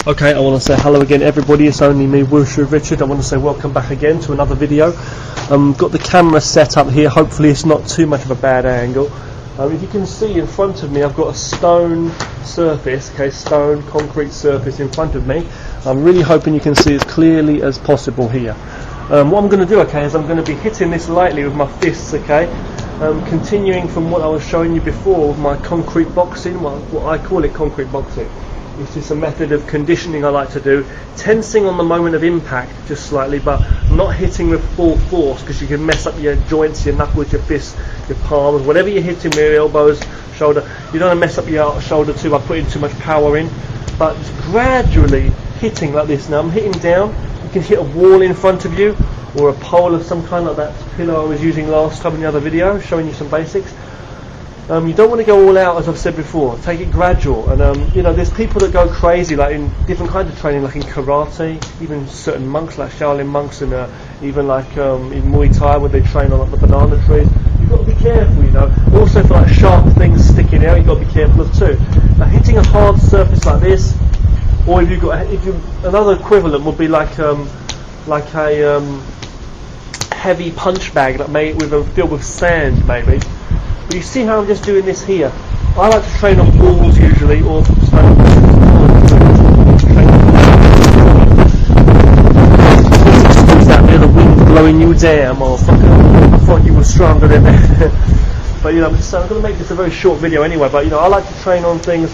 Okay, I want to say hello again everybody, it's only me, Wilshire Richard. I want to say welcome back again to another video. Got the camera set up here, hopefully it's not too much of a bad angle. If you can see in front of me, I've got a stone surface, okay, stone, concrete surface in front of me. I'm really hoping you can see as clearly as possible here. What I'm going to do, okay, is I'm going to be hitting this lightly with my fists, okay. Continuing from what I was showing you before with my concrete boxing, what I call it concrete boxing. It's just a method of conditioning I like to do, tensing on the moment of impact just slightly, but not hitting with full force, because you can mess up your joints, your knuckles, your fists, your palms, whatever you're hitting with your elbows, shoulder. You don't want to mess up your shoulder too by putting too much power in, but just gradually hitting like this. Now I'm hitting down. You can hit a wall in front of you, or a pole of some kind, like that pillow I was using last time in the other video, showing you some basics. You don't want to go all out, as I've said before. Take it gradual. And you know, there's people that go crazy, like in different kinds of training, like in karate, even certain monks, like Shaolin monks, and even like in Muay Thai, where they train on like the banana trees. You've got to be careful, you know. Also for like sharp things sticking out, you've got to be careful of too. Now, hitting a hard surface like this, or another equivalent would be like a heavy punch bag that filled with sand, maybe. But you see how I'm just doing this here. I like to train on walls usually, or stone. That bit of the wind blowing you down, motherfucker. I thought you were stronger than that. But you know, I'm going to make this a very short video anyway. But you know, I like to train on things,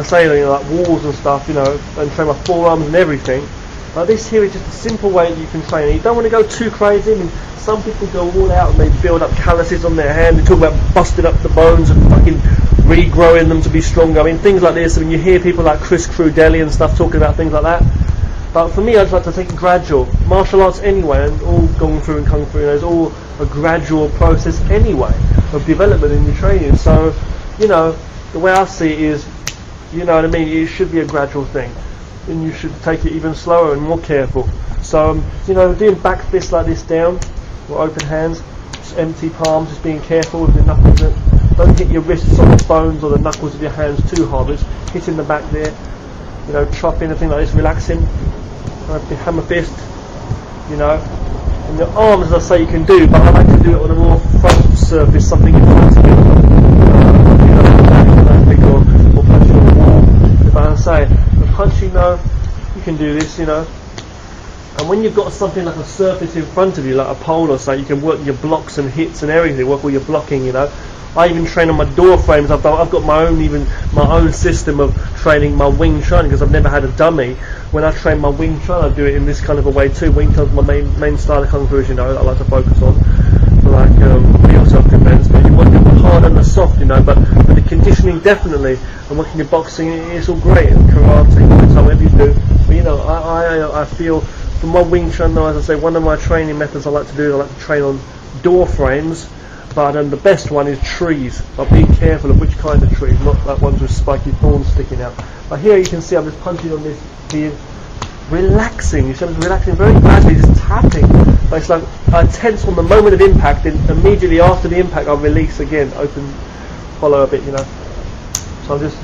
say like walls and stuff, you know, and train my forearms and everything. This here is just a simple way that you can train. You don't want to go too crazy. I mean, some people go all out and they build up calluses on their hand. They talk about busting up the bones and fucking regrowing them to be stronger. I mean, things like this. I mean, you hear people like Chris Crudelli and stuff talking about things like that. But for me, I just like to take it gradual. Martial arts anyway, and all Kung Fu and Kung Fu, you know, it's all a gradual process anyway of development in your training. So, you know, the way I see it is, you know what I mean, it should be a gradual thing. And you should take it even slower and more careful. So, you know, doing back fists like this down, or open hands, just empty palms, just being careful with the knuckles. Don't hit your wrists on the bones or the knuckles of your hands too hard. Just hitting the back there, you know, chopping, anything like this, relaxing. Hammer fist, you know. And the arms, as I say, you can do, but I like to do it on a more front surface, something in front of you. Or punching on the wall. But as I say, punching though, you can do this, you know. And when you've got something like a surface in front of you, like a pole or so, you can work your blocks and hits and everything, work all your blocking, you know. I even train on my door frames. I've got my own system of training my Wing Chun, because I've never had a dummy. When I train my Wing Chun, I do it in this kind of a way too. Wing Chun's my main style of Kung Fu, as you know, that I like to focus on. For like real self-defense, but you work the hard and the soft, you know, but with the conditioning definitely, and working your boxing, it's all great, and karate, whatever you do. But you know, I feel, from my Wing Chun though, as I say, one of my training methods I like to do, I like to train on door frames, but the best one is trees. But be careful of which kind of trees, not like ones with spiky thorns sticking out. But here you can see I'm just punching on this here, relaxing. You see I'm just relaxing very gradually, just tapping. But it's like I tense on the moment of impact, and immediately after the impact I release again, open, follow a bit, you know. So I'm just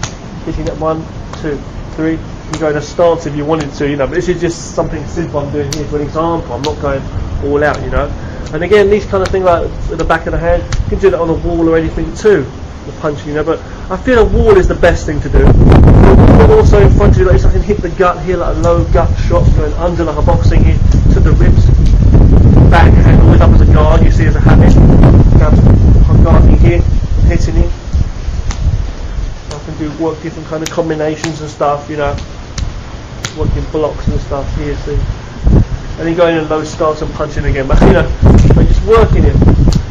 hitting at 1, 2, 3. You can go in a stance if you wanted to, you know, but this is just something simple I'm doing here for an example. I'm not going all out, you know. And again, these kind of things like at the back of the hand, you can do that on a wall or anything too, the punching, you know, but I feel a wall is the best thing to do. But also in front of you, like this, I can hit the gut here, like a low gut shot, going under like a boxing hit to the ribs, backhand always up as a guard, you see as a habit. I'm guarding here, hitting it. I can work different kind of combinations and stuff, you know, working blocks and stuff here, see. And then going in a low stance and punching again, but you know, just working it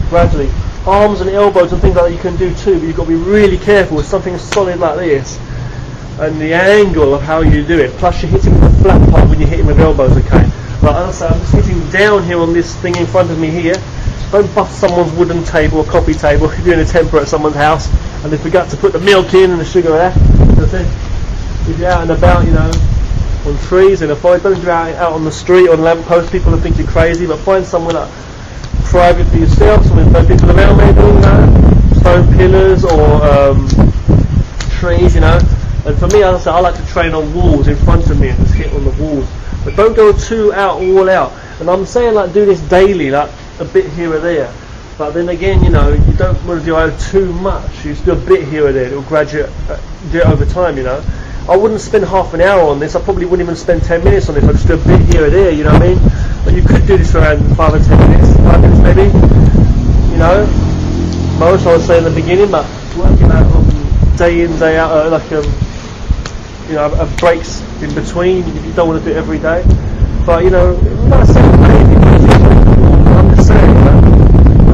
gradually. Arms and elbows and things like that you can do too, but you've got to be really careful with something solid like this, and the angle of how you do it. Plus you're hitting with a flat part when you're hitting with elbows, okay? Like I say, I'm just hitting down here on this thing in front of me here. Don't bust someone's wooden table or coffee table if you're in a temper at someone's house and they forgot to put the milk in and the sugar there. If you're out and about, you know, on trees in a forest, don't do it out on the street on lampposts. People will think you're crazy, but find somewhere like private for yourself, so there's no people around, maybe, you know, stone pillars or trees, you know, And for me, as I say, I like to train on walls in front of me and just hit on the walls. But don't go too all out. And I'm saying like do this daily, like a bit here or there. But then again, you know, you don't want to do too much. You just do a bit here or there. It'll graduate, do it over time, you know. I wouldn't spend half an hour on this. I probably wouldn't even spend 10 minutes on this. I'd just do a bit here or there, you know what I mean? But you could do this for around 5 or 10 minutes, 5 minutes maybe, you know. Most I would say in the beginning, but working out day in, day out, you know, have breaks in between. You don't want to do it every day. But, you know, like I said, I'm just saying,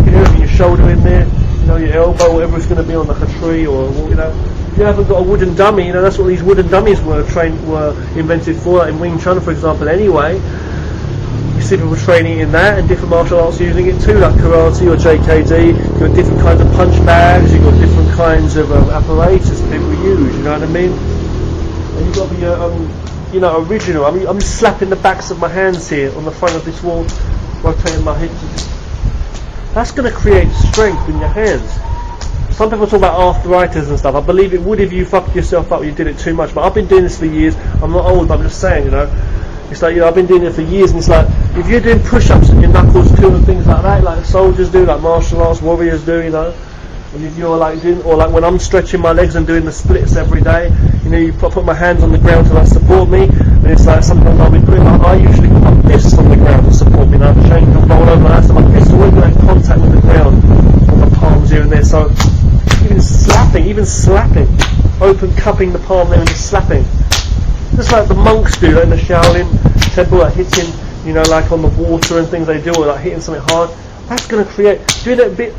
you know, your shoulder in there, you know, your elbow, whatever it's going to be on like a tree, or you know, if you haven't got a wooden dummy, you know, that's what these wooden dummies were invented for, like in Wing Chun, for example. Anyway, you see people training in that, and different martial arts using it too, like karate or JKD. You've got different kinds of punch bags, you've got different kinds of apparatus that people use. You know what I mean? And you've got to be, you know, original. I mean, I'm just slapping the backs of my hands here on the front of this wall, rotating my hips. That's going to create strength in your hands. Some people talk about arthritis and stuff. I believe it would if you fucked yourself up or you did it too much. But I've been doing this for years. I'm not old, but I'm just saying, you know. It's like, you know, I've been doing it for years, and it's like, if you're doing push-ups and your knuckles too and things like that, like soldiers do, like martial arts warriors do, you know. And if you're like doing, or like when I'm stretching my legs and doing the splits every day, you know, you put my hands on the ground to like support me, and it's like sometimes I'll be doing, like, I usually put my fists on the ground to support me, now the chain can roll over like that, so my fists are always in contact with the ground, with my palms here and there, so even slapping, open cupping the palm there and just slapping, just like the monks do, like in the Shaolin temple, like hitting, you know, like on the water and things they do, or like hitting something hard. That's going to create, doing it a bit.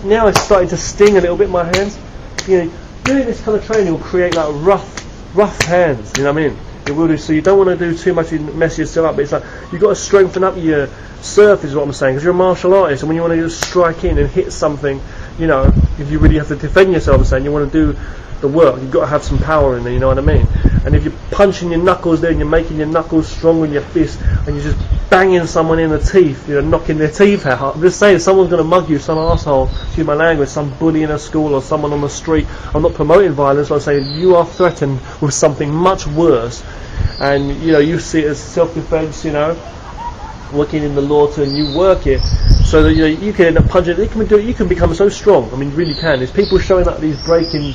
Now it's starting to sting a little bit, my hands. You know, doing this kind of training will create like rough hands, you know what I mean? It will do, so you don't want to do too much and mess yourself up, but it's like, you've got to strengthen up your surface is what I'm saying, because you're a martial artist, and when you want to just strike in and hit something, you know, if you really have to defend yourself, I'm saying, you want to do the work, you've got to have some power in there, you know what I mean? And if you're punching your knuckles there and you're making your knuckles strong with your fist, and you're just banging someone in the teeth, you know, knocking their teeth out, I'm just saying, someone's going to mug you, some arsehole, excuse my language, some bully in a school or someone on the street. I'm not promoting violence, but I'm saying you are threatened with something much worse, and you know, you see it as self-defense, you know, working in the law too, and you work it so that, you know, you can end up punching. You can become so strong. I mean, you really can. There's people showing up these breaking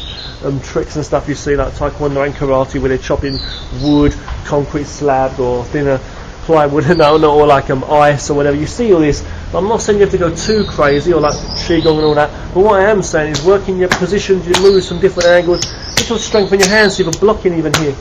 tricks and stuff you see, like taekwondo and karate, where they're chopping wood, concrete slabs, or thinner plywood, or like ice or whatever. You see all this. I'm not saying you have to go too crazy or like qigong and all that, but what I am saying is working your positions, your moves from different angles, just to strengthen your hands, so you're blocking even here,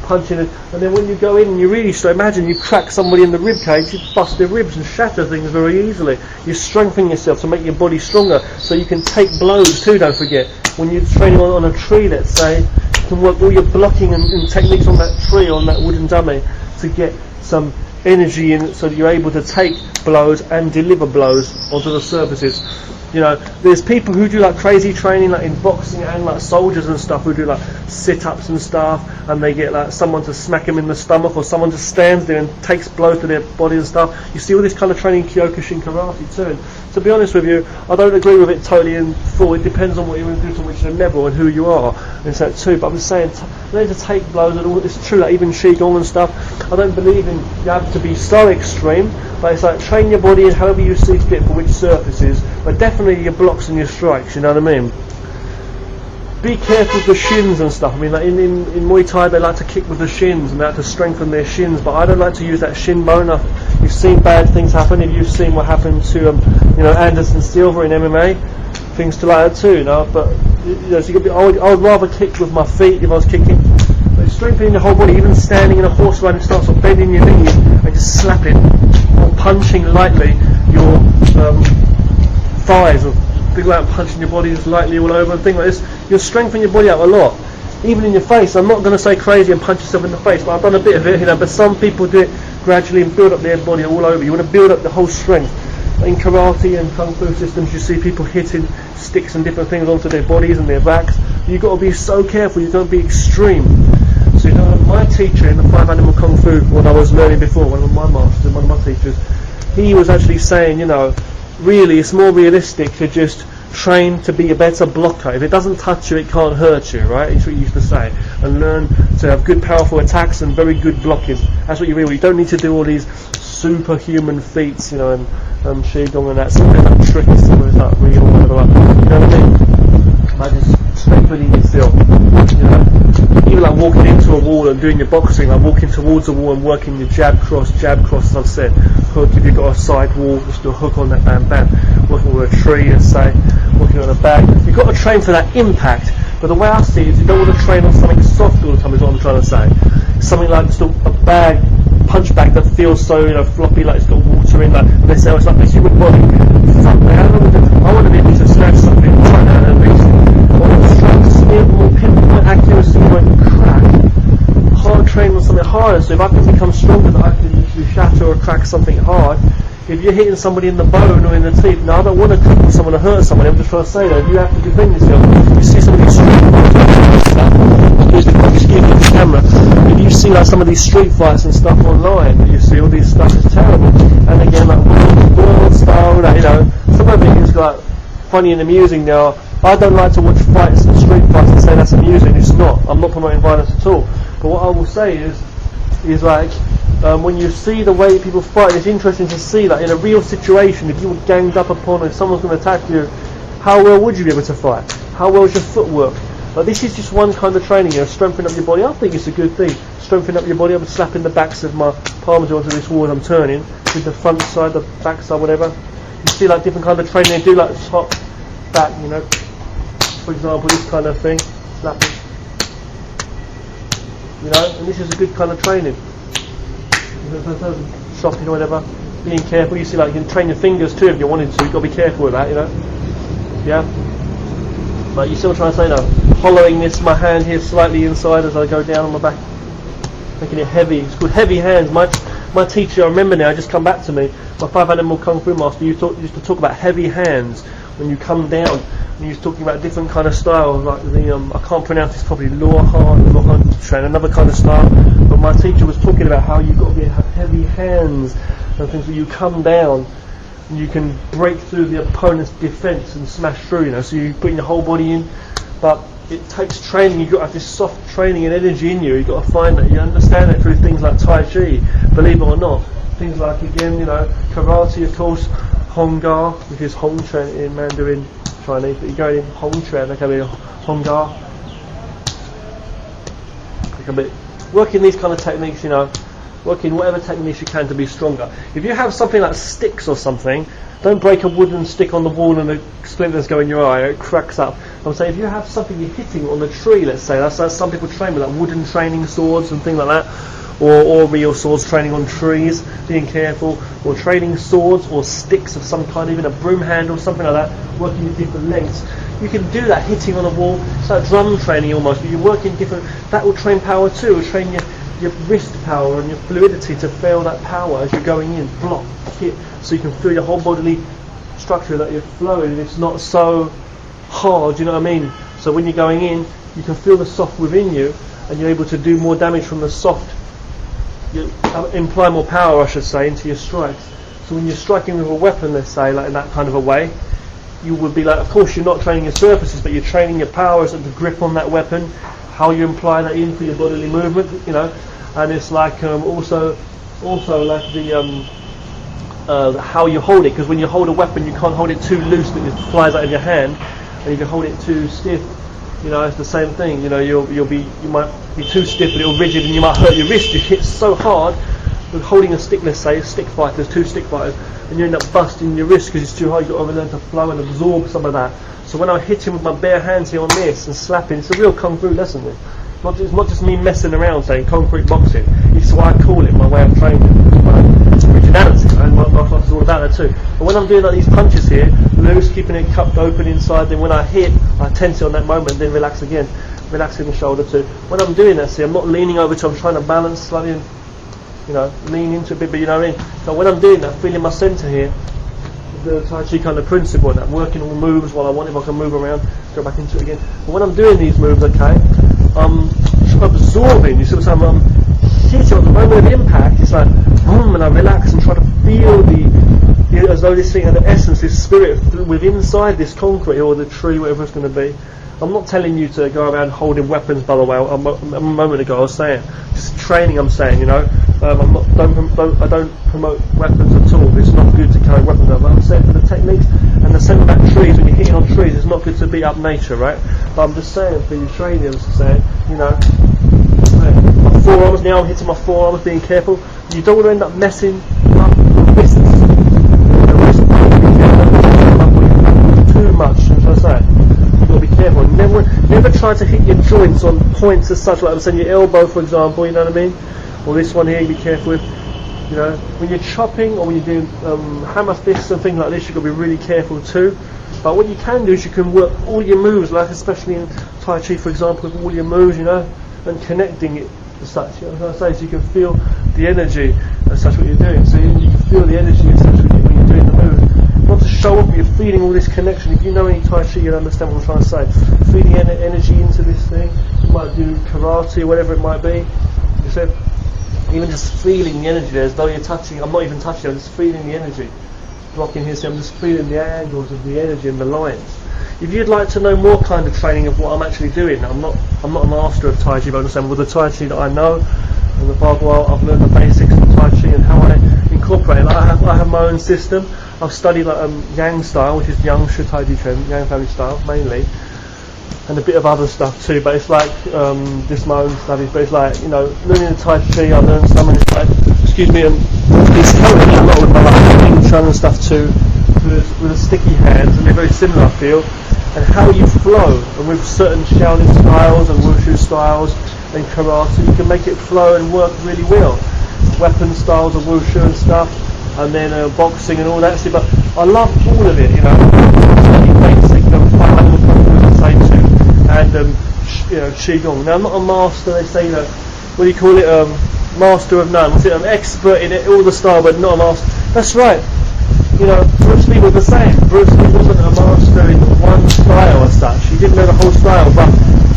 punching it, and then when you go in and you really start, imagine you crack somebody in the rib cage, you bust their ribs and shatter things very easily. You're strengthening yourself to make your body stronger, so you can take blows too, don't forget. When you're training on a tree, let's say, you can work all your blocking and techniques on that tree, on that wooden dummy, to get some energy in, so that you're able to take blows and deliver blows onto the surfaces. You know, there's people who do like crazy training, like in boxing, and like soldiers and stuff, who do like sit-ups and stuff, and they get like someone to smack them in the stomach, or someone just stands there and takes blows to their body and stuff. You see all this kind of training in Kyokushin karate too. And to be honest with you, I don't agree with it totally in full. It depends on what you want to do, to which level, and who you are, and so too. But I'm just saying, to take blows and all. It's true, like even qigong and stuff. I don't believe in you have to be so extreme, but it's like train your body in however you see fit for which surfaces, but definitely your blocks and your strikes, you know what I mean? Be careful with the shins and stuff. I mean, like in Muay Thai they like to kick with the shins, and they like to strengthen their shins, but I don't like to use that shin bone. You've seen bad things happen. If you've seen what happened to you know, Anderson Silva in MMA, things to like that too, you know. But you know, so I would rather kick with my feet if I was kicking. But strengthening the whole body, even standing in a horse riding stance, or bending your knees and just slapping or punching lightly your thighs, or things like punching your body just lightly all over and things like this. You'll strengthen your body out a lot. Even in your face. I'm not going to say crazy and punch yourself in the face, but I've done a bit of it, you know. But some people do it gradually and build up their body all over. You want to build up the whole strength. In karate and kung fu systems, you see people hitting sticks and different things onto their bodies and their backs. You've got to be so careful. You've got to be extreme. So, you know, my teacher in the 5 Animal Kung Fu, what I was learning before, one of my teachers, he was actually saying, you know, really it's more realistic to just train to be a better blocker. If it doesn't touch you, it can't hurt you, right? That's what you used to say. And learn to have good, powerful attacks and very good blocking. That's what you really. You don't need to do all these superhuman feats, you know, and Qigong and that. Something like tricks, where it's like real, whatever. You know what I mean? Like just strengthening yourself. You know, even like walking into a wall and doing your boxing, like walking towards a wall and working your jab cross, as I've said. Hook, if you've got a side wall, just do a hook on that, bam, bam. Working with a tree, let's say, working on a bag. You've got to train for that impact. But the way I see it is you don't want to train on something soft all the time, is what I'm trying to say. It's something like just a bag, punch bag that feels so, you know, floppy, like it's got water in, like, let's say it's like the human body. Fuck man, I want to be able to snatch something tight out and reach. I want to strike, spear, more pinpoint accuracy, won't crack. Hard train on something harder, so if I can become stronger, that I can usually shatter or crack something hard. If you're hitting somebody in the bone or in the teeth, now I don't want to cripple someone or hurt someone, I'm just trying to say that you have to defend yourself. You see some of these street fights, excuse me, the camera. If you see like some of these street fights and stuff online, you see all these stuff is terrible. And again, like world style, like, you know, some of it is like funny and amusing now. I don't like to watch fights and street fights and say that's amusing. It's not. I'm not promoting violence at all. But what I will say is like, when you see the way people fight, it's interesting to see that in a real situation, if you were ganged up upon and someone's going to attack you, how well would you be able to fight? How well is your footwork? But this is just one kind of training, you know, strengthening up your body. I think it's a good thing. Strengthening up your body. I'm slapping the backs of my palms onto this wall and I'm turning with the front side, the back side, whatever. You see like different kind of training. They do like top, back, you know. For example, this kind of thing. Slapping. You know, and this is a good kind of training. Shocking or whatever, being careful. You see, like you can train your fingers too if you wanted to. You've got to be careful with that, you know. Yeah. But you see what I'm trying to say now? Hollowing this, my hand here slightly inside as I go down on my back, making it heavy. It's called heavy hands. My teacher, I remember now, just come back to me. My 5 animal kung fu master used to talk about heavy hands when you come down. And he was talking about different kind of styles, like the I can't pronounce this properly. Lohan, train another kind of style. But my teacher was talking about how you've got to have heavy hands and things where you come down and you can break through the opponent's defence and smash through. You know, so you're putting your whole body in, but it takes training. You've got to have this soft training and energy in you. You've got to find that. You understand that through things like Tai Chi, believe it or not. Things like, again, you know, karate, of course, Honggar, which is Hong Chuan in Mandarin Chinese, but you go in Hong Chuan, like a Honggar. Like a bit. Working these kind of techniques, you know, working whatever techniques you can to be stronger. If you have something like sticks or something, don't break a wooden stick on the wall and the splinters go in your eye, it cracks up. I'm saying if you have something you're hitting on the tree, let's say, that's some people train with like wooden training swords and things like that, or real swords training on trees, being careful, or training swords or sticks of some kind, even a broom handle, something like that, working with different lengths. You can do that, hitting on a wall. It's like drum training almost, but you're working different. That will train power too. It will train your wrist power and your fluidity to feel that power as you're going in, block, hit, so you can feel your whole bodily structure that you're flowing. And it's not so hard, you know what I mean? So when you're going in, you can feel the soft within you, and you're able to do more damage from the soft. You imply more power, I should say, into your strikes. So when you're striking with a weapon, let's say, like in that kind of a way, you would be like, of course you're not training your surfaces, but you're training your powers and the grip on that weapon, how you imply that in for your bodily movement, you know. And it's like also like the how you hold it, because when you hold a weapon you can't hold it too loose that it flies out of your hand, and if you hold it too stiff, you know, it's the same thing. You know, you might be too stiff and it'll rigid and you might hurt your wrist. You hit so hard with holding a stick, let's say, stick fighters, 2 stick fighters, and you end up busting your wrist because it's too hard. You've got to learn to flow and absorb some of that. So when I hit him with my bare hands here on this and slapping, it's a real kung fu lesson. It's not just me messing around saying concrete boxing. It's what I call it, my way of training, my originality, and my class is all about that too. But when I'm doing like these punches here, loose, keeping it cupped open inside, then when I hit, I tense it on that moment, then relax again, relaxing the shoulder too. When I'm doing that, see, I'm not leaning over to, I'm trying to balance slightly, you know, lean into a bit, but you know what I mean? So when I'm doing that, feeling my centre here, the Tai Chi kind of principle, and I'm working all moves while I want, if I can move around, go back into it again. But when I'm doing these moves, okay, I'm absorbing, you see what I'm saying? I'm hitting at the moment of impact, it's like, boom, and I relax and try to feel as though though this thing, the essence, this spirit within inside this concrete or the tree, whatever it's going to be. I'm not telling you to go around holding weapons, by the way. A moment ago I was saying, just training. I'm saying, you know, I don't promote weapons at all. It's not good to carry weapons. But I'm saying for the techniques and the same about trees. When you're hitting on trees, it's not good to beat up nature, right? But I'm just saying for your training, I'm just saying, you know, my forearms. Now I'm hitting my forearms, being careful. You don't want to end up messing up your wrists. Too much, as I say. You've got to be careful. Never try to hit your joints on points as such, like I'm saying your elbow, for example, you know what I mean? Or this one here, you be careful with. You know, when you're chopping or when you're doing hammer fists and things like this, you've got to be really careful too. But what you can do is you can work all your moves, like especially in Tai Chi, for example, with all your moves, you know, and connecting it as such. You know what I'm saying? So you can feel the energy as such what you're doing. So you can feel the energy as such when you're doing the move. Not to show off, but you're feeling all this connection. If you know any Tai Chi, you'll understand what I'm trying to say. Feeding energy into this thing. You might do karate or whatever it might be. You said, even just feeling the energy there, as though you're touching. I'm not even touching, I'm just feeling the energy. Blocking here, so I'm just feeling the angles of the energy and the lines. If you'd like to know more kind of training of what I'm actually doing, I'm not a master of Tai Chi, but I'm saying with the Tai Chi that I know, and the Bhagwal, I've learned the basics of Tai Chi and how I incorporate it. I have my own system. I've studied like Yang style, which is Yang Shu Tai Chi Chuan, Yang family style mainly, and a bit of other stuff too. But it's like just my own studies. But it's like, you know, learning the Tai Chi. I learned some, and it's like, excuse me, and it's helping a lot with my like Wing Chun and stuff too, with the sticky hands, and they're very similar, I feel. And how you flow, and with certain Shaolin styles and Wushu styles and karate, you can make it flow and work really well. Weapon styles of Wushu and stuff, and then boxing and all that stuff. But I love all of it, you know. Basic, and you know, Qigong. Now I'm not a master. They say, you know, what do you call it? Master of none. What's it? I'm expert in it, all the style, but not a master. That's right. You know, Bruce Lee was the same. Bruce Lee wasn't a master in one style as such. He didn't know the whole style, but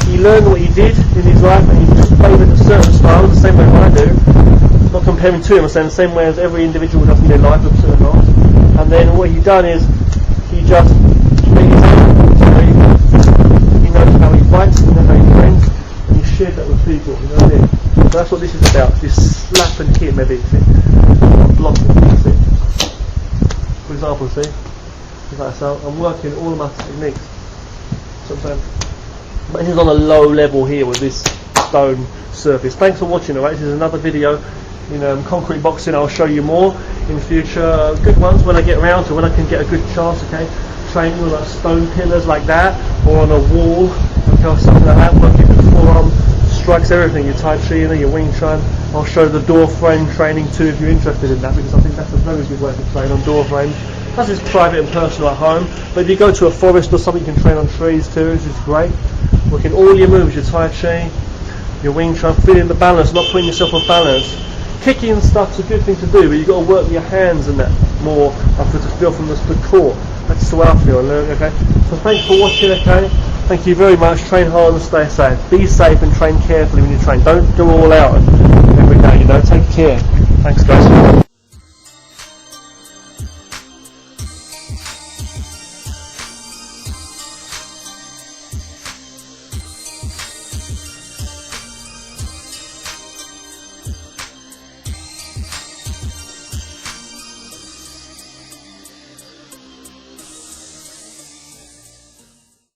he learned what he did in his life, and he took favour to certain styles, the same way I do. Not comparing to him, I'm saying the same way as every individual does in their life with certain arts. And then what he done is, he just made his own. He knows how he fights, he knows how he trains, and he shared that with people, you know what I mean? So that's what this is about, this slap and hit maybe, see? Block and see? For example, see? Like so, I'm working all of my techniques. Sometimes. But this is on a low level here with this stone surface. Thanks for watching, alright? This is another video in concrete boxing. I'll show you more in future, good ones when I get around to, when I can get a good chance, okay? Training with like stone pillars like that, or on a wall, okay, or something like that, working with forearm strikes, everything, your Tai Chi, your Wing Chun. I'll show the door frame training too if you're interested in that, because I think that's a very good way to train on door frames. That's just private and personal at home, but if you go to a forest or something, you can train on trees too, which is great. Working all your moves, your Tai Chi, your Wing Chun, feeling the balance, not putting yourself off balance. Kicking and stuff's a good thing to do, but you've got to work with your hands and that more after to feel from the core. That's the way I feel, okay? So thanks for watching, okay? Thank you very much. Train hard and stay safe. Be safe and train carefully when you train. Don't go all out every day, you know. Take care. Thanks, guys.